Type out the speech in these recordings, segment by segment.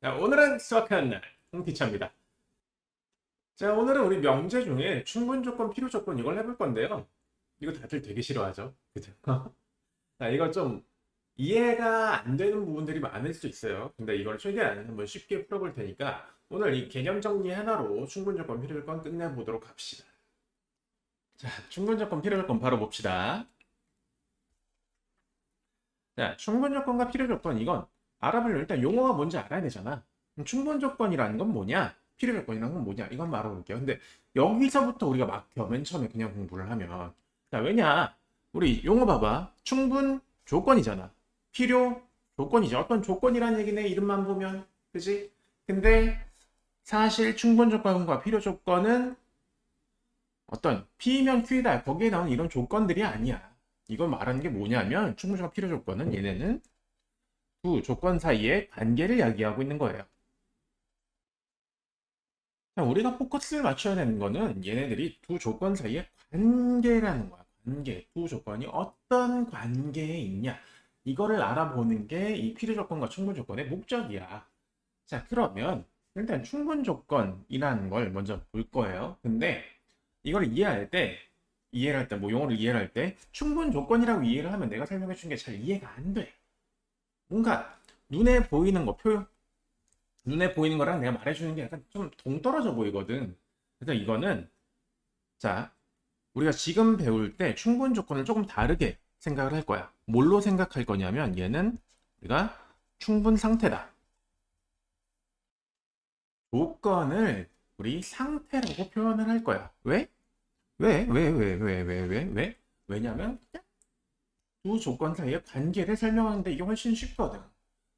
자, 오늘은 수학하는 날, 홍티차입니다. 자, 오늘은 우리 명제 중에 충분 조건, 필요 조건 이걸 해볼 건데요. 이거 다들 되게 싫어하죠. 그죠? 자, 이거 좀 이해가 안 되는 부분들이 많을 수 있어요. 근데 이걸 최대한 한번 쉽게 풀어볼 테니까 오늘 이 개념 정리 하나로 충분 조건, 필요 조건 끝내보도록 합시다. 자, 충분 조건, 필요 조건 바로 봅시다. 자, 충분 조건과 필요 조건 이건 알아보려면 일단 용어가 뭔지 알아야 되잖아. 그럼 충분 조건이라는 건 뭐냐? 필요 조건이라는 건 뭐냐? 이거 한번 알아볼게요. 근데 여기서부터 우리가 막혀. 맨 처음에 그냥 공부를 하면. 자, 왜냐? 우리 용어 봐봐. 충분 조건이잖아. 필요 조건이죠. 어떤 조건이라는 얘기네. 이름만 보면. 그지? 근데 사실 충분 조건과 필요 조건은 어떤 P면 Q이다. 거기에 나오는 이런 조건들이 아니야. 이걸 말하는 게 뭐냐면 충분 조건, 필요 조건은 얘네는 두 조건 사이의 관계를 이야기하고 있는 거예요. 자, 우리가 포커스를 맞춰야 되는 거는 얘네들이 두 조건 사이의 관계라는 거야. 관계. 두 조건이 어떤 관계에 있냐. 이거를 알아보는 게 이 필요 조건과 충분 조건의 목적이야. 자, 그러면 일단 충분 조건이라는 걸 먼저 볼 거예요. 근데 이걸 이해를 할 때, 뭐 용어를 이해를 할 때 충분 조건이라고 이해를 하면 내가 설명해 준 게 잘 이해가 안 돼. 뭔가 눈에 보이는 거, 눈에 보이는 거랑 내가 말해주는 게 약간 좀 동떨어져 보이거든. 그래서 이거는, 자, 우리가 지금 배울 때 충분 조건을 조금 다르게 생각을 할 거야. 뭘로 생각할 거냐면 얘는 우리가 충분 상태다. 조건을 우리 상태라고 표현을 할 거야. 왜? 왜? 왜냐면 두 조건 사이의 관계를 설명하는데 이게 훨씬 쉽거든.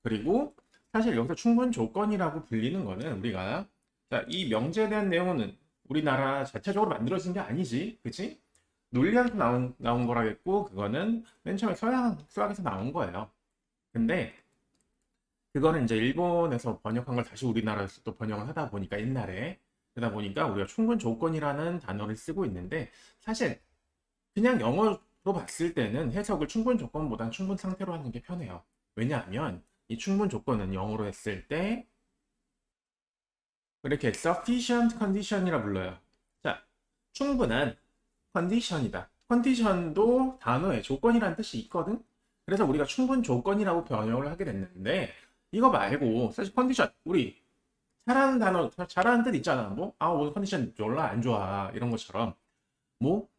그리고 사실 여기서 충분 조건이라고 불리는 거는 우리가, 자, 이 명제에 대한 내용은 우리나라 자체적으로 만들어진 게 아니지, 그치? 논리학에서 나온 거라겠고 그거는 맨 처음에 서양 수학에서 나온 거예요. 근데 그거는 이제 일본에서 번역한 걸 다시 우리나라에서 또 번역을 하다 보니까 옛날에 그러다 보니까 우리가 충분 조건이라는 단어를 쓰고 있는데, 사실 그냥 영어로 봤을 때는 해석을 충분 조건보다는 충분 상태로 하는 게 편해요. 왜냐하면 이 충분 조건은 영어로 했을 때 이렇게 sufficient condition이라 불러요. 자, 충분한 컨디션이다. 컨디션도 단어에 조건이라는 뜻이 있거든. 그래서 우리가 충분 조건이라고 번역을 하게 됐는데, 이거 말고 사실 컨디션, 우리 잘하는 단어, 잘하는 뜻 있잖아. 뭐, 아, 오늘 컨디션 졸라 안 좋아, 이런 것처럼. 뭐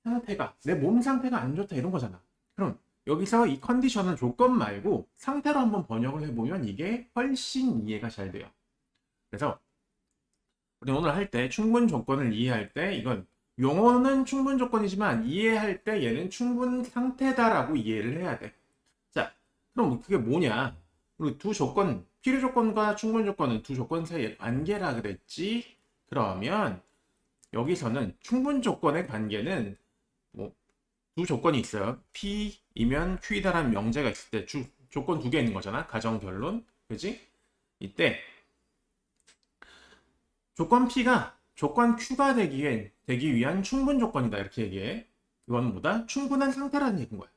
상태가, 내 몸 상태가 안 좋다, 이런 거잖아. 그럼 여기서 이 컨디션은 조건 말고 상태로 한번 번역을 해보면 이게 훨씬 이해가 잘 돼요. 그래서 우리 오늘 할 때 충분 조건을 이해할 때 이건 용어는 충분 조건이지만 이해할 때 얘는 충분 상태다라고 이해를 해야 돼. 자, 그럼 그게 뭐냐? 우리 두 조건, 필요 조건과 충분 조건은 두 조건 사이의 관계라 그랬지? 그러면 여기서는 충분 조건의 관계는 뭐 두 조건이 있어요. P이면 Q이다라는 명제가 있을 때 조건 두 개 있는 거잖아. 가정, 결론. 그지? 이때 조건 P가 조건 Q가 되기 위한 충분 조건이다. 이렇게 얘기해. 그건 뭐다? 충분한 상태라는 얘기인 거야.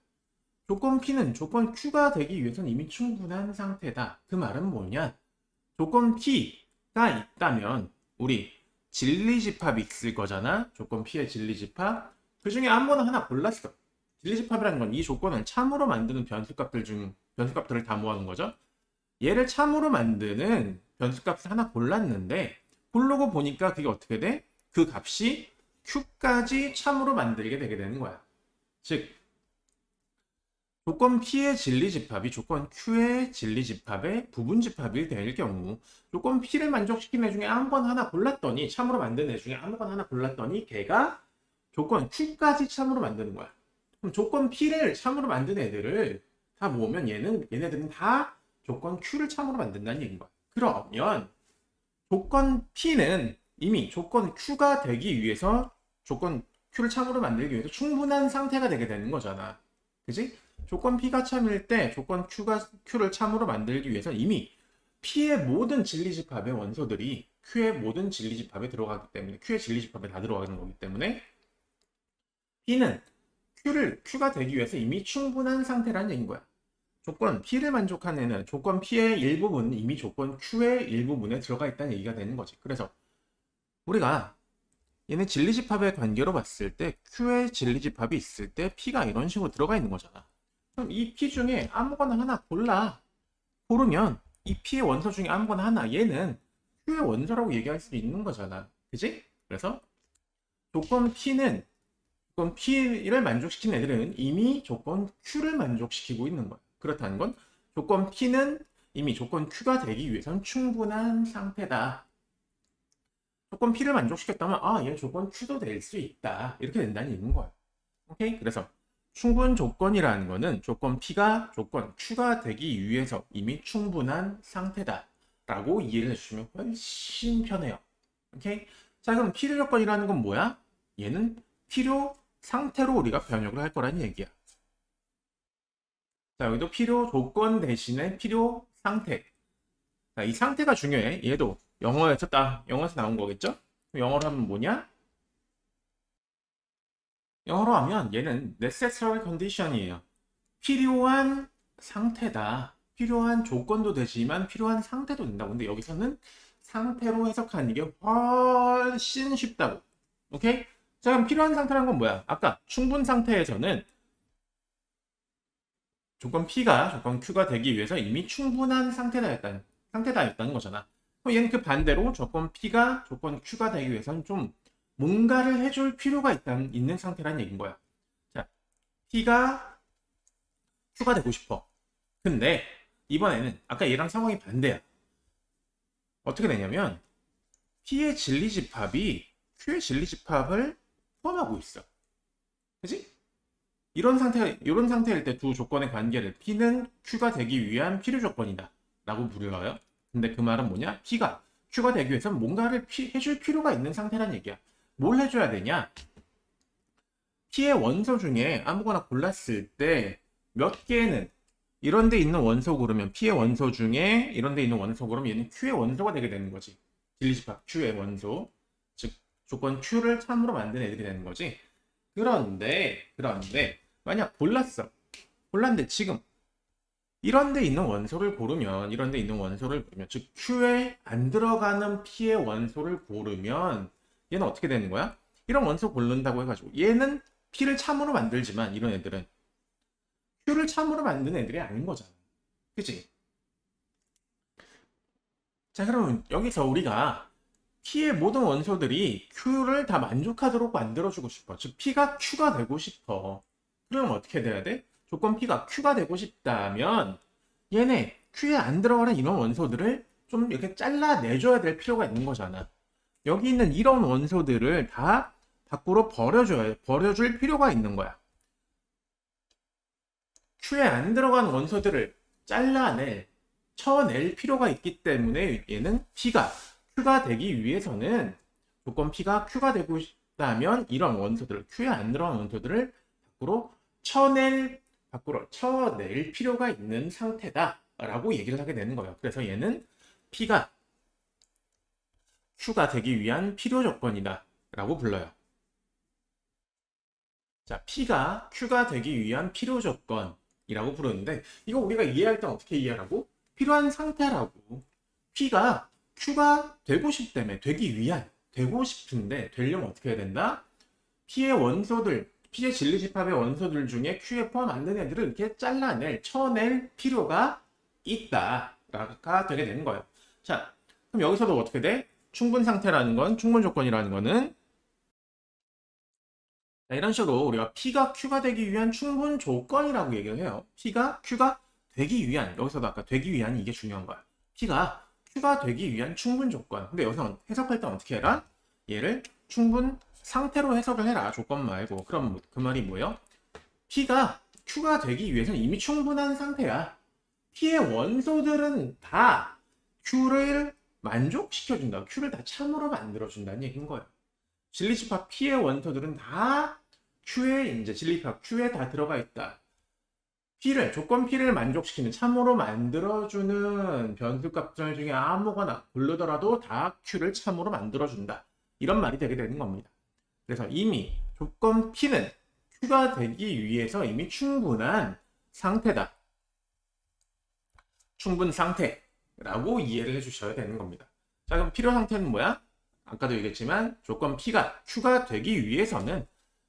조건 P는 조건 Q가 되기 위해서는 이미 충분한 상태다. 그 말은 뭐냐? 조건 P가 있다면 우리 진리집합이 있을 거잖아. 조건 P의 진리집합. 그 중에 아무거나 하나 골랐어. 진리집합이라는 건 이 조건을 참으로 만드는 변수값들을 다 모아놓은 거죠. 얘를 참으로 만드는 변수값을 하나 골랐는데, 고르고 보니까 그게 어떻게 돼? 그 값이 q까지 참으로 만들게 되게 되는 거야. 즉, 조건 P의 진리집합이 조건 Q의 진리집합의 부분집합이 될 경우, 조건 P를 만족시키는 애 중에 아무거나 하나 골랐더니, 참으로 만든 애 중에 아무거나 하나 골랐더니 걔가 조건 Q까지 참으로 만드는 거야. 그럼 조건 P를 참으로 만든 애들을 다 모으면 얘네들은 다 조건 Q를 참으로 만든다는 얘기인 거야. 그러면 조건 P는 이미 조건 Q가 되기 위해서 조건 Q를 참으로 만들기 위해서 충분한 상태가 되게 되는 거잖아. 그지? 조건 P가 참일 때 조건 Q를 참으로 만들기 위해서 이미 P의 모든 진리집합의 원소들이 Q의 모든 진리집합에 들어가기 때문에, Q의 진리집합에 다 들어가는 거기 때문에 P는 Q가 되기 위해서 이미 충분한 상태라는 얘기인 거야. 조건 P를 만족한 애는 조건 P의 일부분은 이미 조건 Q의 일부분에 들어가 있다는 얘기가 되는 거지. 그래서 우리가 얘네 진리집합의 관계로 봤을 때 Q의 진리집합이 있을 때 P가 이런 식으로 들어가 있는 거잖아. 그럼 이 P 중에 아무거나 하나 고르면 이 P의 원소 중에 아무거나 하나 얘는 Q의 원소라고 얘기할 수 있는 거잖아. 그지? 그래서 조건 P를 만족시키는 애들은 이미 조건 Q를 만족시키고 있는 거야. 그렇다는 건 조건 P는 이미 조건 Q가 되기 위해선 충분한 상태다. 조건 P를 만족시켰다면 얘 조건 Q도 될 수 있다. 이렇게 된다는 얘기인 거야. 오케이? 그래서 충분 조건이라는 거는 조건 P가 조건 Q가 되기 위해서 이미 충분한 상태다. 라고 이해를 해주시면 훨씬 편해요. 오케이? 자, 그럼 필요 조건이라는 건 뭐야? 얘는 필요 상태로 우리가 번역을 할 거라는 얘기야. 자, 여기도 필요 조건 대신에 필요 상태. 자, 이 상태가 중요해. 얘도 영어에서 나온 거겠죠? 영어로 하면 뭐냐? 영어로 하면 얘는 necessary condition이에요. 필요한 상태다. 필요한 조건도 되지만 필요한 상태도 된다고. 근데 여기서는 상태로 해석하는 게 훨씬 쉽다고. 오케이? 자, 그럼 필요한 상태란 건 뭐야? 아까 충분 상태에서는 조건 P가 조건 Q가 되기 위해서 이미 충분한 상태다였다는 거잖아. 그럼 얘는 그 반대로 조건 P가 조건 Q가 되기 위해서는 좀 뭔가를 해줄 필요가 있는 상태라는 얘기인 거야. 자, P가 Q가 되고 싶어. 근데 이번에는 아까 얘랑 상황이 반대야. 어떻게 되냐면 P의 진리집합이 Q의 진리집합을 포함하고 있어. 그치? 이런 상태일 때 두 조건의 관계를 P는 Q가 되기 위한 필요 조건이다 라고 불러요. 근데 그 말은 뭐냐? P가 Q가 되기 위해서는 뭔가를 해줄 필요가 있는 상태란 얘기야. 뭘 해줘야 되냐? P의 원소 중에 아무거나 골랐을 때 몇 개는 이런 데 있는 원소 고르면 P의 원소 중에 이런 데 있는 원소 고르면 얘는 Q의 원소가 되게 되는 거지. 진리집합 Q의 원소. 즉 조건 Q를 참으로 만든 애들이 되는 거지. 그런데 만약 골랐는데 지금 이런 데 있는 원소를 고르면 즉 Q에 안 들어가는 P의 원소를 고르면 얘는 어떻게 되는 거야? 이런 원소 고른다고 해가지고 얘는 P를 참으로 만들지만 이런 애들은 Q를 참으로 만드는 애들이 아닌 거잖아. 그치? 자, 그러면 여기서 우리가 P의 모든 원소들이 Q를 다 만족하도록 만들어주고 싶어. 즉 P가 Q가 되고 싶어. 그럼 어떻게 돼야 돼? 조건 P가 Q가 되고 싶다면 얘네 Q에 안 들어가는 이런 원소들을 좀 이렇게 잘라내줘야 될 필요가 있는 거잖아. 여기 있는 이런 원소들을 다 밖으로 버려줄 필요가 있는 거야. Q에 안 들어간 원소들을 쳐낼 필요가 있기 때문에 얘는 P가 Q가 되기 위해서는 조건 P가 Q가 되고 싶다면 이런 원소들을 Q에 안 들어간 원소들을 밖으로 쳐낼 필요가 있는 상태다 라고 얘기를 하게 되는 거예요. 그래서 얘는 P가 Q가 되기 위한 필요 조건이다 라고 불러요. 자, P가 Q가 되기 위한 필요 조건이라고 부르는데 이거 우리가 이해할 때 어떻게 이해하라고? 필요한 상태라고. P가 Q가 되고 싶은데 되려면 어떻게 해야 된다? P의 진리집합의 원소들 중에 Q에 포함 안 되는 애들을 이렇게 쳐낼 필요가 있다가 되게 되는 거예요. 자, 그럼 여기서도 어떻게 돼? 충분 조건이라는 거는 이런 식으로 우리가 P가 Q가 되기 위한 충분 조건이라고 얘기를 해요. P가 Q가 되기 위한, 여기서도 아까 되기 위한 이게 중요한 거야. P가 Q가 되기 위한 충분 조건. 근데 여기서 해석할 때 어떻게 해라? 얘를 충분 상태로 해석을 해라. 조건 말고. 그럼 그 말이 뭐예요? P가 Q가 되기 위해서는 이미 충분한 상태야. P의 원소들은 다 Q를 만족시켜준다. Q를 다 참으로 만들어준다는 얘기인 거예요. 진리집합 P의 원소들은 다 진리집합 Q에 다 들어가 있다. 조건 P를 만족시키는 참으로 만들어주는 변수값들 중에 아무거나 고르더라도 다 Q를 참으로 만들어준다. 이런 말이 되게 되는 겁니다. 그래서 이미 조건 P는 Q가 되기 위해서 이미 충분한 상태다. 충분 상태라고 이해를 해주셔야 되는 겁니다. 자, 그럼 필요 상태는 뭐야? 아까도 얘기했지만 조건 P가 Q가 되기 위해서는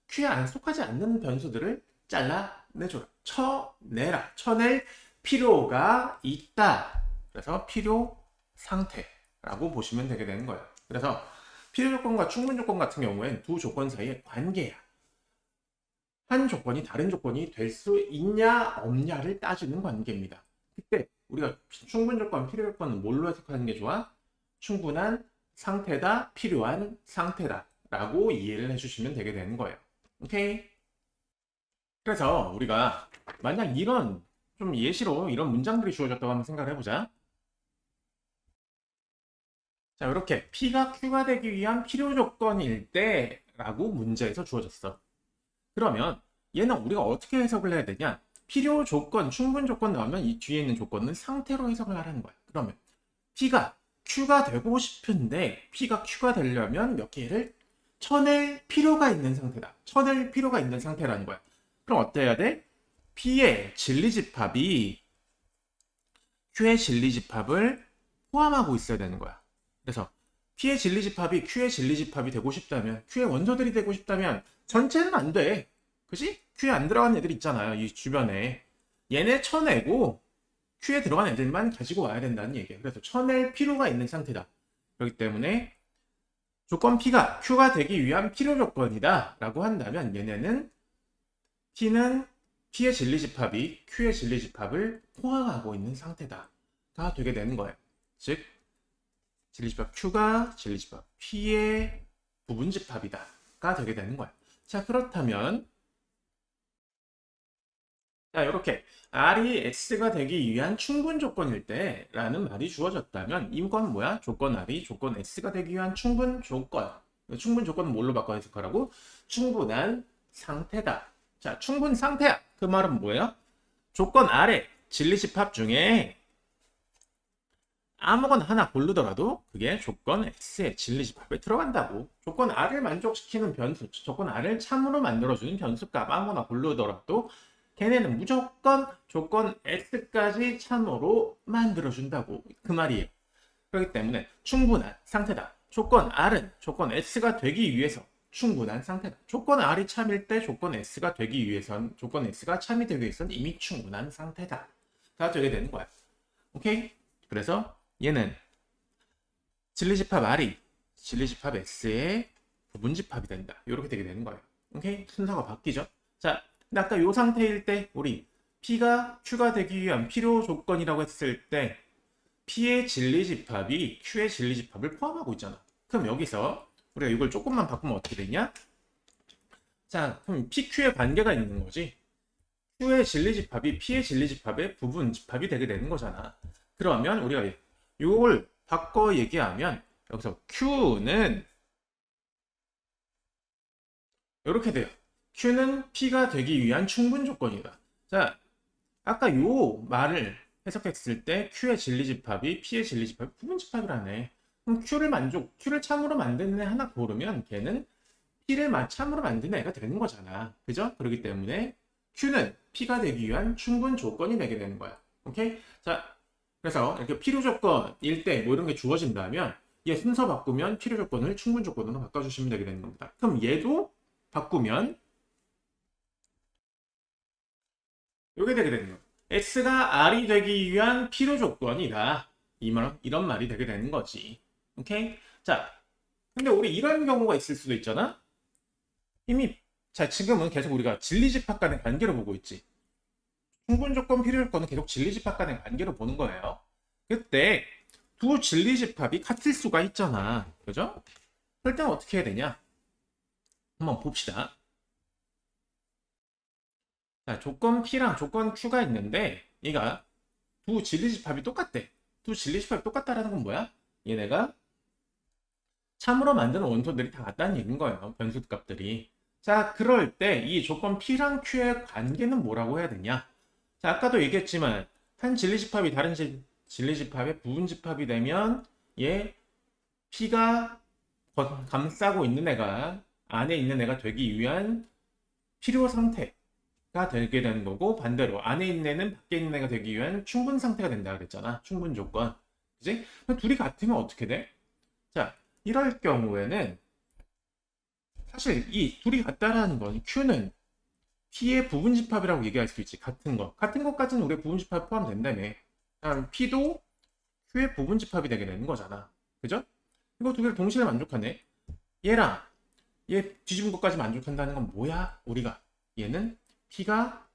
Q에 안 속하지 않는 변수들을 잘라내줘라. 쳐내라. 쳐낼 필요가 있다. 그래서 필요 상태라고 보시면 되게 되는 거예요. 그래서 필요 조건과 충분 조건 같은 경우엔 두 조건 사이의 관계야. 한 조건이 다른 조건이 될 수 있냐 없냐를 따지는 관계입니다. 그때 우리가 충분 조건, 필요 조건은 뭘로 해석하는 게 좋아? 충분한 상태다, 필요한 상태다 라고 이해를 해주시면 되게 되는 거예요. 오케이? 그래서 우리가 만약 이런 좀 예시로 이런 문장들이 주어졌다고 한번 생각을 해보자. 자, 이렇게 P가 Q가 되기 위한 필요 조건일 때 라고 문제에서 주어졌어. 그러면 얘는 우리가 어떻게 해석을 해야 되냐? 필요 조건, 충분 조건 나오면 이 뒤에 있는 조건은 상태로 해석을 하라는 거야. 그러면 P가 Q가 되고 싶은데 P가 Q가 되려면 몇 개를 쳐낼 필요가 있는 상태다. 쳐낼 필요가 있는 상태라는 거야. 그럼 어때야 돼? P의 진리집합이 Q의 진리집합을 포함하고 있어야 되는 거야. 그래서 P의 진리집합이 Q의 진리집합이 되고 싶다면, Q의 원소들이 되고 싶다면 전체는 안 돼. 그지? Q에 안 들어간 애들 있잖아요. 이 주변에. 얘네 쳐내고 Q에 들어간 애들만 가지고 와야 된다는 얘기예요. 그래서 쳐낼 필요가 있는 상태다. 그렇기 때문에 조건 P가 Q가 되기 위한 필요 조건이다 라고 한다면 얘네는 T는 P의 진리집합이 Q의 진리집합을 포함하고 있는 상태다가 되게 되는 거예요. 즉 진리집합 Q가 진리집합 P의 부분집합이다가 되게 되는 거예요. 자, 그렇다면 자, 이렇게 R이 X가 되기 위한 충분 조건일 때 라는 말이 주어졌다면 이건 뭐야? 조건 R이 조건 X가 되기 위한 충분 조건. 충분 조건은 뭘로 바꿔 해석하라고? 충분한 상태다. 자, 충분 상태야. 그 말은 뭐예요? 조건 R의 진리집합 중에 아무거나 하나 고르더라도 그게 조건 X의 진리집합에 들어간다고. 조건 R을 만족시키는 변수, 조건 R을 참으로 만들어주는 변수값 아무거나 고르더라도 걔네는 무조건 조건 X까지 참으로 만들어준다고. 그 말이에요. 그렇기 때문에 충분한 상태다. 조건 R은 조건 X가 되기 위해서 충분한 상태다. 조건 R이 참일 때 조건 X가 되기 위해선, 조건 X가 참이 되기 위해선 이미 충분한 상태다. 가 되게 되는 거야. 오케이? 그래서 얘는 진리집합 R이 진리집합 X의 부분집합이 된다. 이렇게 되게 되는 거예요. 오케이? 순서가 바뀌죠? 자, 근데 아까 이 상태일 때 우리 P가 Q가 되기 위한 필요 조건이라고 했을 때 P의 진리집합이 Q의 진리집합을 포함하고 있잖아. 그럼 여기서 우리가 이걸 조금만 바꾸면 어떻게 되냐? 자, 그럼 PQ의 관계가 있는 거지. Q의 진리집합이 P의 진리집합의 부분집합이 되게 되는 거잖아. 그러면 우리가 이걸 바꿔 얘기하면 여기서 Q는 이렇게 돼요. Q는 P가 되기 위한 충분 조건이다. 자, 아까 요 말을 해석했을 때 Q의 진리집합이 P의 진리집합이 부분집합이라네. 그럼 Q를 참으로 만드는 애 하나 고르면 걔는 P를 참으로 만드는 애가 되는 거잖아. 그죠? 그렇기 때문에 Q는 P가 되기 위한 충분 조건이 되게 되는 거야. 오케이? 자, 그래서 이렇게 필요 조건일 때 뭐 이런 게 주어진다면 얘 순서 바꾸면 필요 조건을 충분 조건으로 바꿔주시면 되게 되는 겁니다. 그럼 얘도 바꾸면 이게 되게 되는 거예요. X가 R이 되기 위한 필요 조건이다. 이런 말이 되게 되는 거지. 오케이? 자, 근데 우리 이런 경우가 있을 수도 있잖아? 자, 지금은 계속 우리가 진리집합 간의 관계로 보고 있지. 충분 조건, 필요 조건은 계속 진리집합 간의 관계로 보는 거예요. 그때 두 진리집합이 같을 수가 있잖아. 그죠? 그럴 때는 어떻게 해야 되냐? 한번 봅시다. 자, 조건 P랑 조건 Q가 있는데 얘가 두 진리집합이 똑같대. 두 진리집합이 똑같다라는 건 뭐야? 얘네가 참으로 만드는 원소들이 다 같다는 얘기인 거예요. 변수값들이. 자, 그럴 때 이 조건 P랑 Q의 관계는 뭐라고 해야 되냐? 자, 아까도 얘기했지만 한 진리집합이 다른 진리집합의 부분집합이 되면 얘 P가 감싸고 있는 애가 안에 있는 애가 되기 위한 필요 상태가 상태가 되게 되는 거고, 반대로 안에 있는 애는 밖에 있는 애가 되기 위한 충분 상태가 된다 그랬잖아. 충분 조건. 그지? 그럼 둘이 같으면 어떻게 돼? 자, 이럴 경우에는 사실 이 둘이 같다라는 건 Q는 P의 부분집합이라고 얘기할 수 있지. 같은 거. 같은 것까지는 우리 부분집합 포함된다며. 그럼 P도 Q의 부분집합이 되게 되는 거잖아. 그죠? 이거 두 개를 동시에 만족하네. 얘랑 얘 뒤집은 것까지 만족한다는 건 뭐야? 우리가 얘는 P가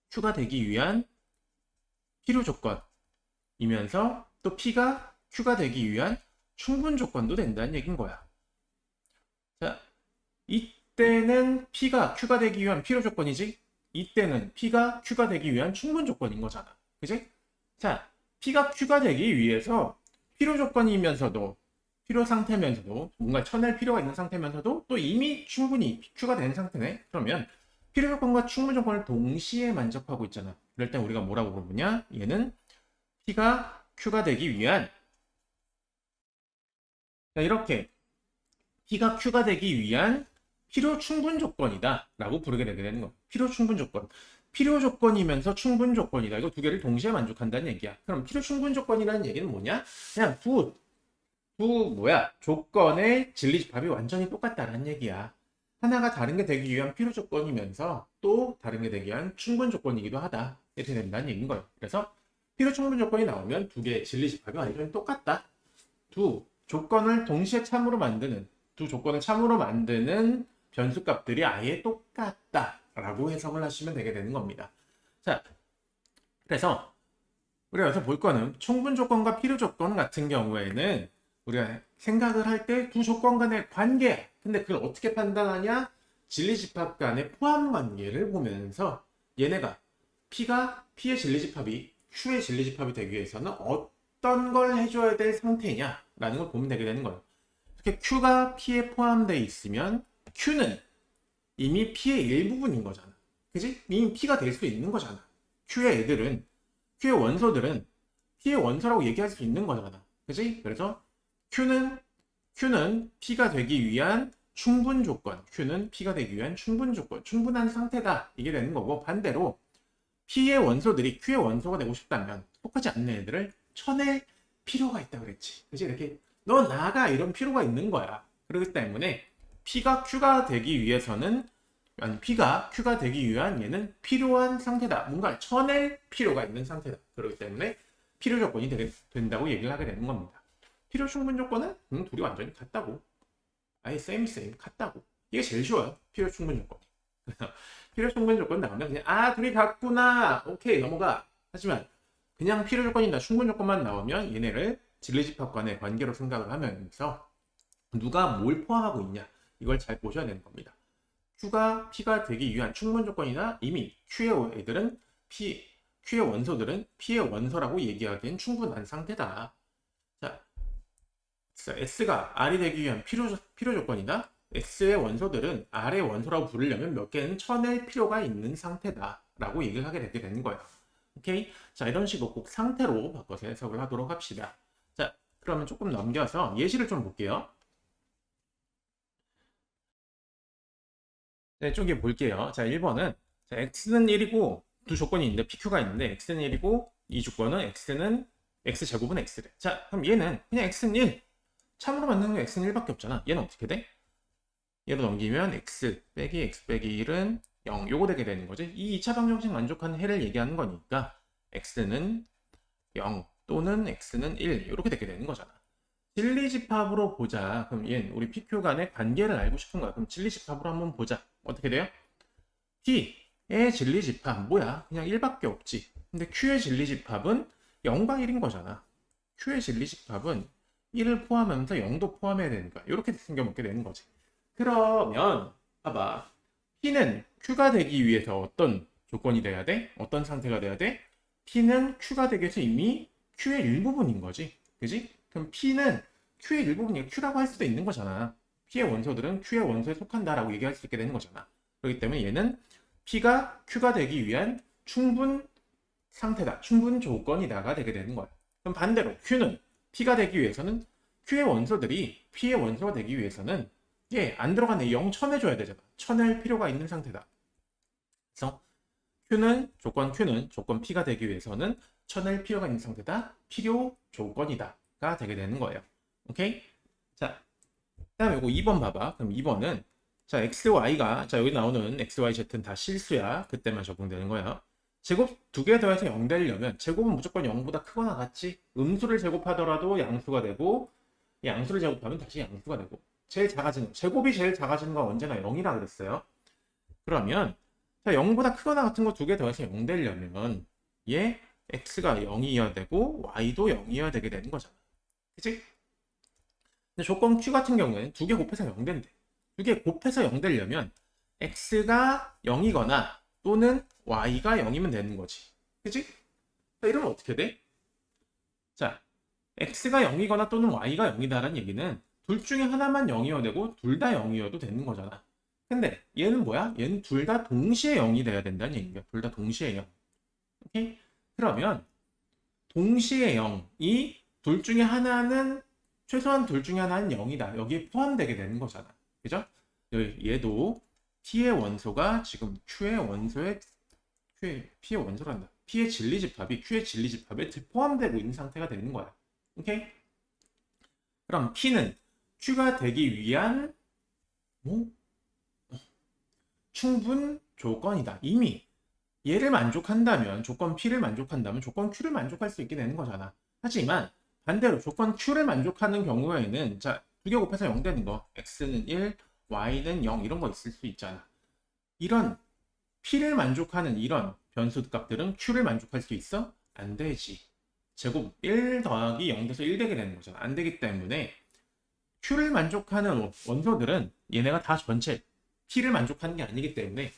Q가 되기 위한 필요 조건이면서 또 P가 Q가 되기 위한 충분 조건도 된다는 얘기인 거야. 자, 이때는 P가 Q가 되기 위한 필요 조건이지? 이때는 P가 Q가 되기 위한 충분 조건인 거잖아. 그지? 자, P가 Q가 되기 위해서 필요 조건이면서도 필요 상태면서도 뭔가 쳐낼 필요가 있는 상태면서도 또 이미 충분히 Q가 된 상태네. 그러면 필요 조건과 충분 조건을 동시에 만족하고 있잖아. 그럴 땐 우리가 뭐라고 부르냐? 얘는 P가 Q가 되기 위한 이렇게 P가 Q가 되기 위한 필요 충분 조건이다 라고 부르게 되게 되는 거야. 필요 충분 조건. 필요 조건이면서 충분 조건이다. 이거 두 개를 동시에 만족한다는 얘기야. 그럼 필요 충분 조건이라는 얘기는 뭐냐? 그냥 두 조건의 진리집합이 완전히 똑같다라는 얘기야. 하나가 다른 게 되기 위한 필요 조건이면서 또 다른 게 되기 위한 충분 조건이기도 하다. 이렇게 된다는 얘기인 거예요. 그래서 필요 충분 조건이 나오면 두 개의 진리집합이 완전히 똑같다. 두 조건을 동시에 참으로 만드는 변수값들이 아예 똑같다라고 해석을 하시면 되게 되는 겁니다. 자, 그래서 우리가 여기서 볼 거는 충분 조건과 필요 조건 같은 경우에는 우리가 생각을 할 때 두 조건 간의 관계, 근데 그걸 어떻게 판단하냐? 진리집합 간의 포함 관계를 보면서 얘네가 P가 P의 진리집합이 Q의 진리집합이 되기 위해서는 어떤 걸 해줘야 될 상태냐라는 걸 보면 되게 되는 거예요. 이렇게 Q가 P에 포함되어 있으면 Q는 이미 P의 일부분인 거잖아. 그지? 이미 P가 될 수 있는 거잖아. Q의 원소들은 P의 원소라고 얘기할 수 있는 거잖아. 그지? 그래서 Q는 P가 되기 위한 충분 조건. Q는 P가 되기 위한 충분 조건. 충분한 상태다. 이게 되는 거고, 반대로 P의 원소들이 Q의 원소가 되고 싶다면 똑같지 않는 애들을 쳐낼 필요가 있다 그랬지. 그지? 이렇게 너 나가 이런 필요가 있는 거야. 그렇기 때문에 P가 Q가 되기 위해서는 P가 Q가 되기 위한 얘는 필요한 상태다. 뭔가 쳐낼 필요가 있는 상태다. 그렇기 때문에 필요 조건이 된다고 얘기를 하게 되는 겁니다. 필요 충분 조건은 둘이 완전히 같다고. 아예 same 같다고. 이게 제일 쉬워요. 필요 충분 조건. 필요 충분 조건 나오면 그냥 둘이 같구나. 오케이 넘어가. 하지만 그냥 필요 조건이나 충분 조건만 나오면 얘네를 진리집합 간의 관계로 생각을 하면서 누가 뭘 포함하고 있냐 이걸 잘 보셔야 되는 겁니다. Q가 P가 되기 위한 충분 조건이나 이미 Q의 원소들은 P의 원소라고 얘기하기엔 충분한 상태다. 자, S가 R이 되기 위한 필요 조건이다. S의 원소들은 R의 원소라고 부르려면 몇 개는 쳐낼 필요가 있는 상태다 라고 얘기를 하게 되게 되는 거예요. 오케이? 자, 이런 식으로 꼭 상태로 바꿔서 해석을 하도록 합시다. 자, 그러면 조금 넘겨서 예시를 좀 볼게요. 네, 쪼개 볼게요. 자, 1번은 X는 1이고 두 조건이 있는데 PQ가 있는데 X는 1이고 이 조건은 X제곱은 X래. 자, 그럼 얘는 그냥 X는 1. 참으로 만드는 게 X는 1밖에 없잖아. 얘는 어떻게 돼? 얘로 넘기면 X 빼기 1은 0. 요거 되게 되는 거지. 이 2차 방정식 만족하는 해를 얘기하는 거니까 X는 0 또는 X는 1 이렇게 되게 되는 거잖아. 진리집합으로 보자. 그럼 얘는 우리 PQ 간의 관계를 알고 싶은 거야. 그럼 진리집합으로 한번 보자. 어떻게 돼요? P의 진리집합 뭐야? 그냥 1밖에 없지. 근데 Q의 진리집합은 0과 1인 거잖아. Q의 진리집합은 1을 포함하면서 0도 포함해야 되는 거야. 이렇게 생겨먹게 되는 거지. 그러면 봐봐. P는 Q가 되기 위해서 어떤 조건이 돼야 돼? 어떤 상태가 돼야 돼? P는 Q가 되기 위해서 이미 Q의 일부분인 거지. 그지? 그럼 P는 Q의 일부분이니까 Q라고 할 수도 있는 거잖아. P의 원소들은 Q의 원소에 속한다라고 얘기할 수 있게 되는 거잖아. 그렇기 때문에 얘는 P가 Q가 되기 위한 충분 상태다. 충분 조건이다가 되게 되는 거야. 그럼 반대로 Q는 P가 되기 위해서는 Q의 원소들이 P의 원소가 되기 위해서는 안 들어가네. 0 쳐내줘야 되잖아. 쳐낼 필요가 있는 상태다. 그래서 Q는 조건 P가 되기 위해서는 쳐낼 필요가 있는 상태다. 필요 조건이다가 되게 되는 거예요. 오케이? 자, 그다음에 이거 2번 봐봐. 그럼 2번은 자, XY가 자, 여기 나오는 XYZ는 다 실수야. 그때만 적용되는 거야. 제곱 두 개 더해서 0 되려면 제곱은 무조건 0보다 크거나 같지. 음수를 제곱하더라도 양수가 되고 양수를 제곱하면 다시 양수가 되고 제일 작아지는 거. 제곱이 제일 작아지는 건 언제나 0이라 그랬어요. 그러면 자, 0보다 크거나 같은 거 두 개 더해서 0 되려면 얘 x가 0이어야 되고 y도 0이어야 되게 되는 거잖아. 그치? 근데 조건 q 같은 경우에는 두 개 곱해서 0 된대. 두 개 곱해서 0 되려면 x가 0이거나 또는 y가 0이면 되는 거지. 그치? 자, 이러면 어떻게 돼? 자, x가 0이거나 또는 y가 0이다라는 얘기는 둘 중에 하나만 0이어야 되고 둘 다 0이어도 되는 거잖아. 근데 얘는 뭐야? 얘는 둘 다 동시에 0이 돼야 된다는 얘기야. 둘 다 동시에 0. 오케이? 그러면 동시에 0이 둘 중에 하나는 최소한 둘 중에 하나는 0이다. 여기에 포함되게 되는 거잖아. 그죠? 얘도 P의 원소가 지금 P의 원소란다. P의 진리집합이 Q의 진리집합에 포함되고 있는 상태가 되는 거야. 오케이? 그럼 P는 Q가 되기 위한 충분 조건이다. 이미 얘를 만족한다면 조건 P를 만족한다면 조건 Q를 만족할 수 있게 되는 거잖아. 하지만 반대로 조건 Q를 만족하는 경우에는 자, 두 개 곱해서 0 되는 거 X는 1, Y는 0 이런 거 있을 수 있잖아. 이런 P를 만족하는 이런 변수 값들은 Q를 만족할 수 있어? 안 되지. 제곱 1 더하기 0 돼서 1 되게 되는 거잖아. 안 되기 때문에 Q를 만족하는 원소들은 얘네가 다 전체 P를 만족하는 게 아니기 때문에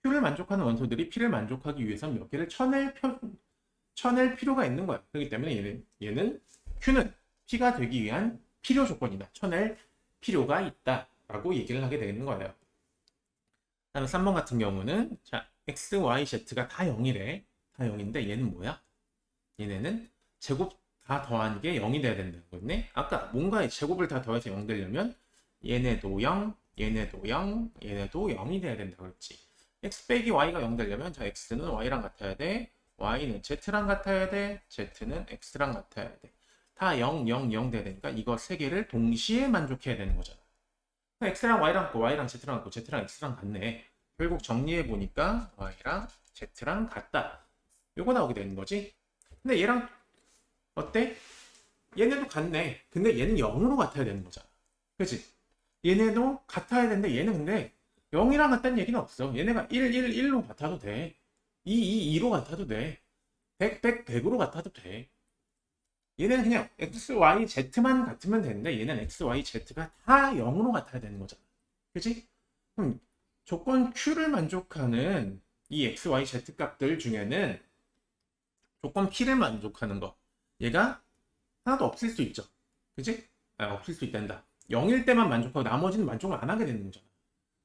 Q를 만족하는 원소들이 P를 만족하기 위해서는 몇 개를 쳐낼 필요가 있는 거야. 그렇기 때문에 얘는 Q는 P가 되기 위한 필요 조건이다. 쳐낼 필요가 있다라고 얘기를 하게 되는 거예요. 다음 3번 같은 경우는 자, X, Y, Z가 다 0이래. 다 0인데 얘는 뭐야? 얘네는 제곱 다 더한 게 0이 돼야 된다는 거네. 아까 뭔가의 제곱을 다 더해서 0 되려면 얘네도 0, 얘네도 0, 얘네도 0이 돼야 된다고 그랬지. x 빼기 y가 0 되려면 자, x는 y랑 같아야 돼. y는 z랑 같아야 돼. z는 x랑 같아야 돼. 다 0, 0, 0 돼야 되니까 이거 세 개를 동시에 만족해야 되는 거잖아. x랑 y랑 같고 y랑 z랑 같고 z랑 x랑 같네. 결국 정리해 보니까 y랑 z랑 같다. 요거 나오게 되는 거지. 근데 얘랑 어때? 얘네도 같네. 근데 얘는 0으로 같아야 되는 거잖아. 그치? 얘네도 같아야 되는데 얘는 근데 0이랑 같다는 얘기는 없어. 얘네가 1, 1, 1로 같아도 돼. 2, 2, 2로 같아도 돼. 100, 100, 100으로 같아도 돼. 얘네는 그냥 X, Y, Z만 같으면 되는데 얘는 X, Y, Z가 다 0으로 같아야 되는 거잖아. 그치? 그럼 조건 Q를 만족하는 이 X, Y, Z 값들 중에는 조건 P를 만족하는 거 얘가 하나도 없을 수 있죠. 그치? 없을 수 있단다. 0일 때만 만족하고 나머지는 만족을 안 하게 되는 거잖아.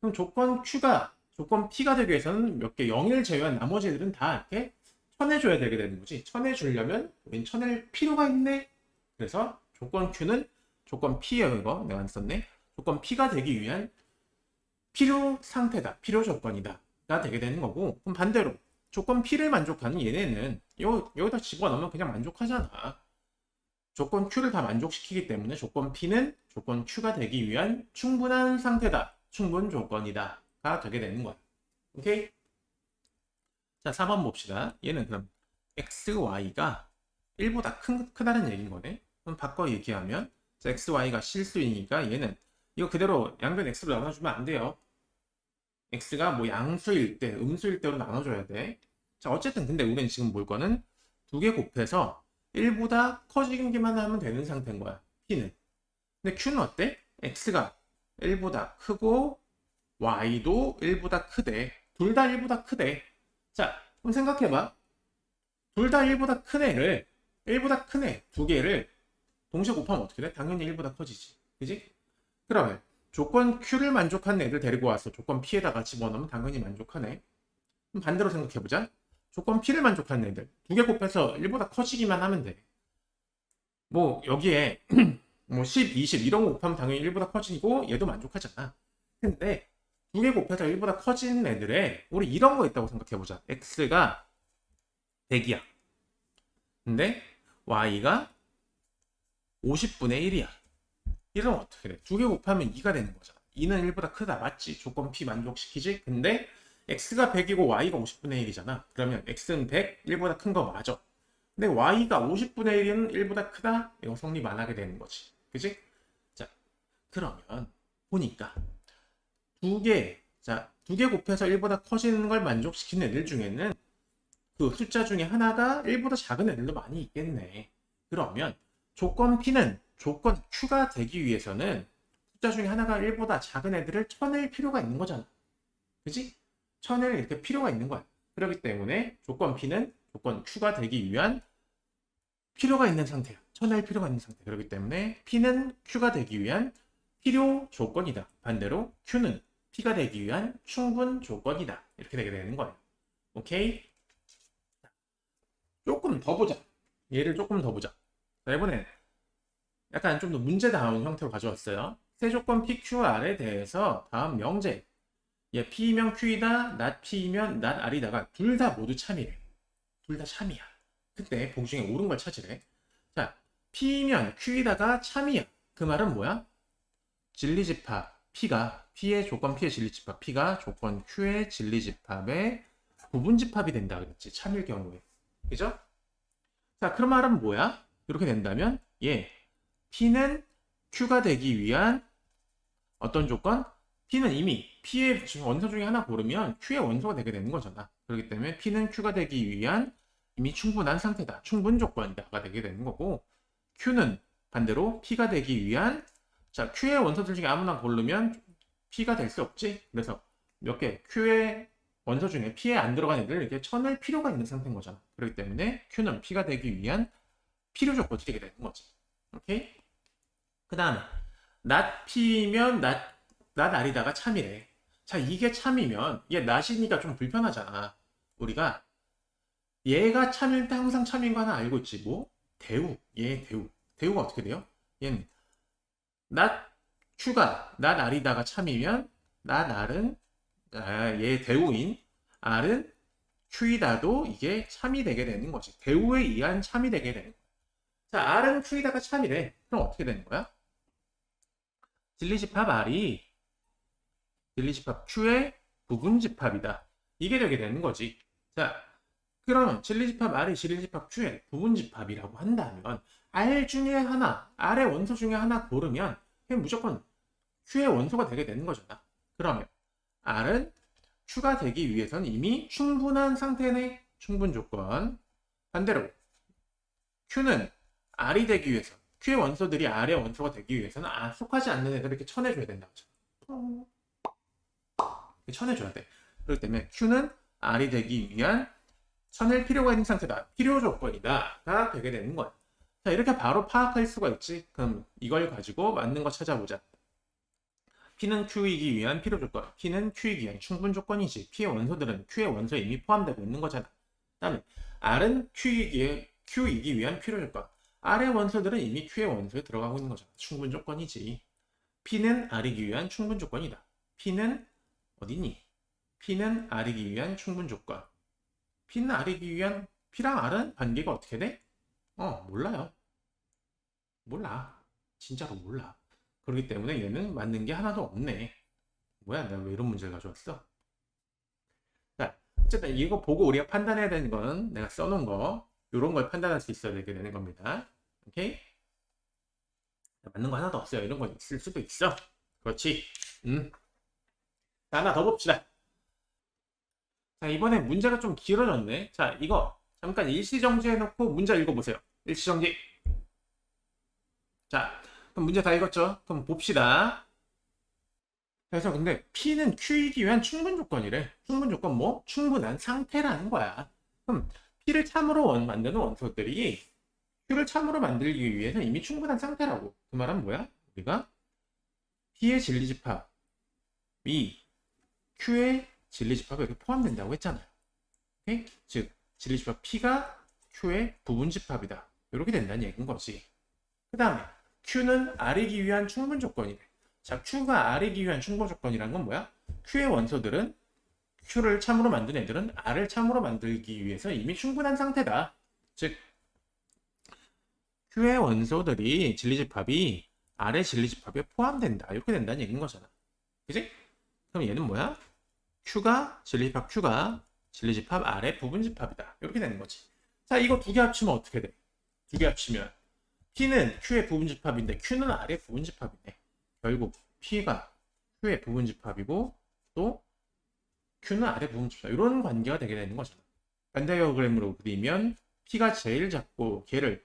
그럼 조건 P가 되기 위해서는 몇 개 0일 제외한 나머지들은 다 이렇게 쳐내줘야 되게 되는 거지. 쳐내주려면 우린 쳐낼 필요가 있네. 그래서 조건 Q는 조건 P예요. 이거 내가 안 썼네. 조건 P가 되기 위한 필요 상태다. 필요 조건이다. 가 되게 되는 거고. 그럼 반대로 조건 P를 만족하는 얘네는 여기다 집어넣으면 그냥 만족하잖아. 조건 Q를 다 만족시키기 때문에 조건 P는 조건 Q가 되기 위한 충분한 상태다. 충분 조건이다. 가 되게 되는 거야. 오케이? 자, 4번 봅시다. 얘는 그럼 x, y가 1보다 크다는 얘기인 거네. 그럼 바꿔 얘기하면 자, x, y가 실수이니까 얘는 이거 그대로 양변 x로 나눠주면 안 돼요. x가 뭐 양수일 때, 음수일 때로 나눠줘야 돼. 자, 어쨌든 근데 우리는 지금 볼 거는 두 개 곱해서 1보다 커지기만 하면 되는 상태인 거야. p는. 근데 q는 어때? x가 1보다 크고 y도 1보다 크대. 둘 다 1보다 크대. 자, 그럼 생각해봐. 둘 다 1보다 큰 애를 1보다 큰 애 두 개를 동시에 곱하면 어떻게 돼? 당연히 1보다 커지지. 그지? 그러면 조건 Q를 만족하는 애들 데리고 와서 조건 P에다가 집어넣으면 당연히 만족하네. 그럼 반대로 생각해보자. 조건 P를 만족하는 애들 두 개 곱해서 1보다 커지기만 하면 돼. 뭐 여기에 뭐 10, 20 이런 거 곱하면 당연히 1보다 커지고 얘도 만족하잖아. 근데 두 개 곱해서 1보다 커진 애들에 우리 이런 거 있다고 생각해보자. x가 100이야. 근데 y가 50분의 1이야. 이러면 어떻게 돼? 두 개 곱하면 2가 되는 거잖아. 2는 1보다 크다. 맞지? 조건 P 만족시키지? 근데 x가 100이고 y가 50분의 1이잖아. 그러면 x는 100, 1보다 큰 거 맞아. 근데 y가 50분의 1은 1보다 크다? 이거 성립 안 하게 되는 거지. 그지? 자, 그러면 보니까 두 개 곱해서 1보다 커지는 걸 만족시키는 애들 중에는 그 숫자 중에 하나가 1보다 작은 애들도 많이 있겠네. 그러면 조건 P는 조건 Q가 되기 위해서는 숫자 중에 하나가 1보다 작은 애들을 쳐낼 필요가 있는 거잖아. 그지? 쳐낼 이렇게 필요가 있는 거야. 그렇기 때문에 조건 P는 조건 Q가 되기 위한 필요가 있는 상태야. 쳐낼 필요가 있는 상태. 그렇기 때문에 P는 Q가 되기 위한 필요 조건이다. 반대로 Q는 P가 되기 위한 충분 조건이다. 이렇게 되게 되는 거예요. 오케이? 조금 더 보자. 얘를 조금 더 보자. 자, 이번엔 약간 좀 더 문제다운 형태로 가져왔어요. 세 조건 PQR에 대해서 다음 명제. 얘 P이면 Q이다, not P이면 not R이다가 둘 다 모두 참이래. 둘 다 참이야. 그때 보기 중에 옳은 걸 찾으래. 자, P이면 Q이다가 참이야. 그 말은 뭐야? 진리집합 P가 P의 조건 P의 진리집합 P가 조건 Q의 진리집합의 부분집합이 된다 그랬지. 참일 경우에. 그죠? 자, 그 말은 뭐야? 이렇게 된다면 P는 Q가 되기 위한 어떤 조건? P는 이미 P의 원소 중에 하나 고르면 Q의 원소가 되게 되는 거잖아. 그렇기 때문에 P는 Q가 되기 위한 이미 충분한 상태다. 충분 조건이다가 되게 되는 거고, Q는 반대로 P가 되기 위한, 자, Q의 원소들 중에 아무나 고르면 P가 될 수 없지. 그래서 몇 개 Q의 원소 중에 P에 안 들어간 애들을 이렇게 쳐낼 필요가 있는 상태인 거잖아. 그렇기 때문에 Q는 P가 되기 위한 필요 조건이 되게 되는 거지. 오케이? 그 다음에 not P면 not R이다가 참이래. 자, 이게 참이면 얘 not이니까 좀 불편하잖아. 우리가 얘가 참일 때 항상 참인 거 하나 알고 있지. 뭐? 대우. 얘 대우. 대우가 어떻게 돼요? 얘는 not Q가 not R이다가 참이면 not R은 얘 대우인 R은 Q이다도 이게 참이 되게 되는 거지. 대우에 의한 참이 되게 되는 거야. 자, R은 Q이다가 참이래. 그럼 어떻게 되는 거야? 진리집합 R이 진리집합 Q의 부분집합이다. 이게 되게 되는 거지. 자, 그러면 진리집합 R이 진리집합 Q의 부분집합이라고 한다면 R 중에 하나, R의 원소 중에 하나 고르면 무조건 Q의 원소가 되게 되는 거잖아. 그러면 R은 Q가 되기 위해서는 이미 충분한 상태네. 충분 조건. 반대로 Q는 R이 되기 위해서, Q의 원소들이 R의 원소가 되기 위해서는 속하지 않는 애들을 이렇게 쳐내줘야 된다고. 쳐내줘야 돼. 그렇기 때문에 Q는 R이 되기 위한 쳐낼 필요가 있는 상태다. 필요 조건이다. 가 되게 되는 거야. 자, 이렇게 바로 파악할 수가 있지. 그럼 이걸 가지고 맞는 거 찾아보자. P는 Q이기 위한 필요 조건. P는 Q이기 위한 충분 조건이지. P의 원소들은 Q의 원소에 이미 포함되고 있는 거잖아. 다음에 R은 Q이기 위한 필요 조건. R의 원소들은 이미 Q의 원소에 들어가고 있는 거잖아. 충분 조건이지. P는 R이기 위한 충분 조건이다. P는 어디니? P는 R이기 위한 충분 조건. P는 R이기 위한 P랑 R은 관계가 어떻게 돼? 몰라요. 몰라. 진짜로 몰라. 그렇기 때문에 얘는 맞는 게 하나도 없네. 뭐야, 내가 왜 이런 문제를 가져왔어? 자, 어쨌든 이거 보고 우리가 판단해야 되는 건 내가 써놓은 거, 이런 걸 판단할 수 있어야 되게 되는 겁니다. 오케이? 맞는 거 하나도 없어요. 이런 거 있을 수도 있어. 그렇지. 자, 하나 더 봅시다. 자, 이번에 문제가 좀 길어졌네. 자, 이거 잠깐 일시정지 해놓고 문제 읽어보세요. 일시정지. 자, 그럼 문제 다 읽었죠? 그럼 봅시다. 그래서 근데 P는 Q이기 위한 충분 조건이래. 충분 조건 뭐? 충분한 상태라는 거야. 그럼 P를 참으로 만드는 원소들이 Q를 참으로 만들기 위해서 이미 충분한 상태라고. 그 말은 뭐야? 우리가 P의 진리집합이 Q의 진리집합에 이렇게 포함된다고 했잖아요. 오케이? 즉 진리집합 P가 Q의 부분집합이다. 이렇게 된다는 얘기인 거지. 그 다음에 Q는 R이기 위한 충분 조건이래. 자, Q가 R이기 위한 충분 조건이란 건 뭐야? Q의 원소들은 Q를 참으로 만든 애들은 R을 참으로 만들기 위해서 이미 충분한 상태다. 즉 Q의 원소들이 진리집합이 R의 진리집합에 포함된다. 이렇게 된다는 얘기인 거잖아. 그지? 그럼 얘는 뭐야? Q가 진리집합 R의 부분집합이다. 이렇게 되는 거지. 자, 이거 두 개 합치면 어떻게 돼? 두 개 합치면 P는 Q의 부분집합인데 Q는 R의 부분집합이네. 결국 P가 Q의 부분집합이고 또 Q는 R의 부분집합. 이런 관계가 되게 되는 거잖아. 벤다이어그램으로 그리면 P가 제일 작고 걔를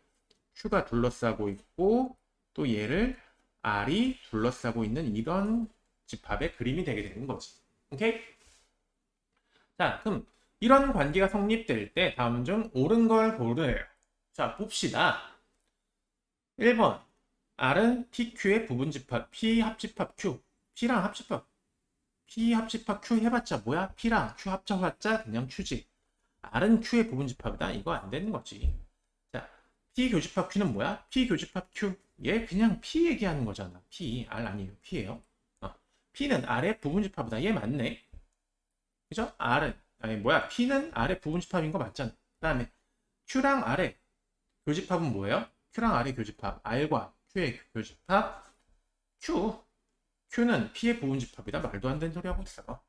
Q가 둘러싸고 있고 또 얘를 R이 둘러싸고 있는 이런 집합의 그림이 되게 되는 거지. 오케이? 자, 그럼 이런 관계가 성립될 때 다음 중 옳은 걸 고르래요. 자, 봅시다. 1번 R은 PQ의 부분집합, P 합집합 Q. P랑 합집합. P 합집합 Q 해봤자 뭐야? P랑 Q 합쳐봤자 그냥 Q지. R은 Q의 부분집합이다. 이거 안 되는 거지. 자, P 교집합 Q는 뭐야? P 교집합 Q. 얘 그냥 P 얘기하는 거잖아. P, R 아니에요. P예요. P는 R의 부분집합이다. 얘 맞네. 그죠? P는 R의 부분집합인 거 맞잖아. 그 다음에 Q랑 R의 교집합은 뭐예요? Q랑 R의 교집합, R과 Q의 교집합, Q는 P의 부분집합이다. 말도 안 되는 소리 하고 있어.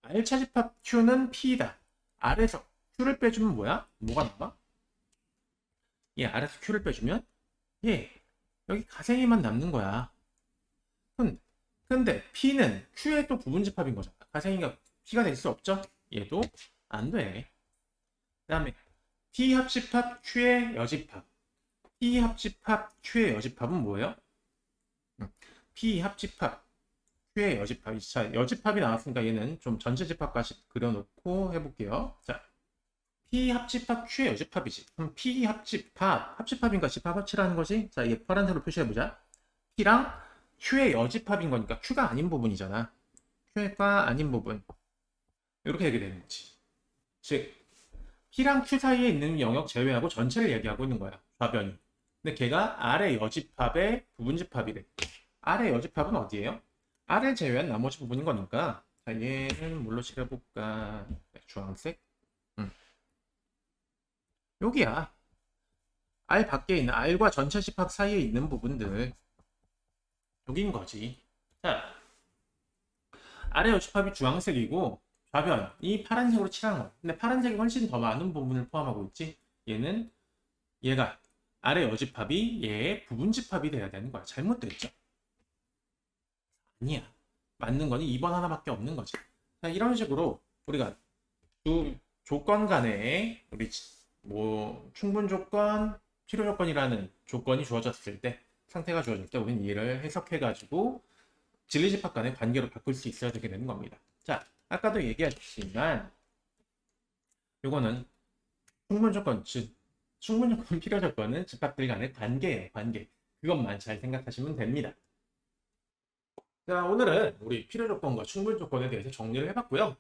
R 차집합 Q는 P이다. R에서 Q를 빼주면 뭐야? 뭐가 남아? R에서 Q를 빼주면 여기 가생이만 남는 거야. 근데 P는 Q의 또 부분집합인 거잖아. 가생이가 P가 될 수 없죠? 얘도 안 돼. 그 다음에 P 합집합 Q의 여집합. P 합집합 Q의 여집합은 뭐예요? P 합집합 Q의 여집합. 자, 여집합이 나왔으니까 얘는 좀 전체 집합까지 그려놓고 해볼게요. 자, P 합집합 Q의 여집합이지. 그럼 P 합집합인가 집합 합치라는 거지? 자, 얘 파란색으로 표시해보자. P랑 Q의 여집합인 거니까 Q가 아닌 부분이잖아. Q가 아닌 부분. 이렇게 되게 되는 거지. 즉, P랑 Q 사이에 있는 영역 제외하고 전체를 얘기하고 있는 거야. 좌변이. 근데 걔가 R의 여집합의 부분집합이래. R의 여집합은 어디예요? R을 제외한 나머지 부분인 거니까. 자, 얘는 뭘로 칠해볼까? 주황색. 여기야. R 밖에 있는 R과 전체 집합 사이에 있는 부분들. 여긴 거지. 자, R의 여집합이 주황색이고 좌변이 파란색으로 칠한 거야. 근데 파란색이 훨씬 더 많은 부분을 포함하고 있지. 얘가 R의 여집합이 얘의 부분집합이 돼야 되는 거야. 잘못됐죠? 아니야. 맞는 거는 2번 하나밖에 없는 거지. 자, 이런 식으로 우리가 두 조건 간에 우리 충분 조건, 필요 조건이라는 조건이 주어졌을 때, 상태가 주어질 때 우리는 이를 해석해가지고 진리집합 간의 관계로 바꿀 수 있어야 되게 되는 겁니다. 자, 아까도 얘기했지만 요거는 충분 조건, 필요 조건은 집합들 간의 관계예요. 관계. 그것만 잘 생각하시면 됩니다. 자, 오늘은 우리 필요 조건과 충분 조건에 대해서 정리를 해봤고요.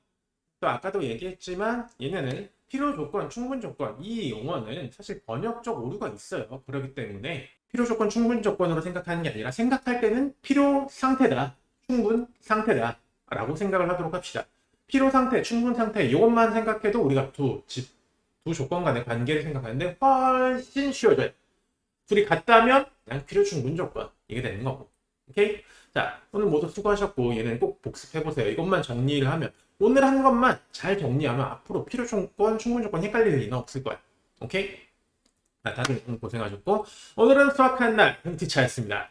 또 아까도 얘기했지만 얘네는 필요 조건, 충분 조건 이 용어는 사실 번역적 오류가 있어요. 그렇기 때문에 필요 조건, 충분 조건으로 생각하는 게 아니라 생각할 때는 필요 상태다, 충분 상태다 라고 생각을 하도록 합시다. 필요 상태, 충분 상태 이것만 생각해도 우리가 두 조건 간의 관계를 생각하는데 훨씬 쉬워져요. 둘이 같다면 그냥 필요, 충분 조건 이게 되는 거고. 오케이? 자, 오늘 모두 수고하셨고 얘는 꼭 복습해보세요. 이것만 정리를 하면 오늘 한 것만 잘 정리하면 앞으로 필요 조건, 충분 조건 헷갈릴 일은 없을 거야. 오케이? 자, 다들 오늘 고생하셨고 오늘은 수학하는 날 티차였습니다.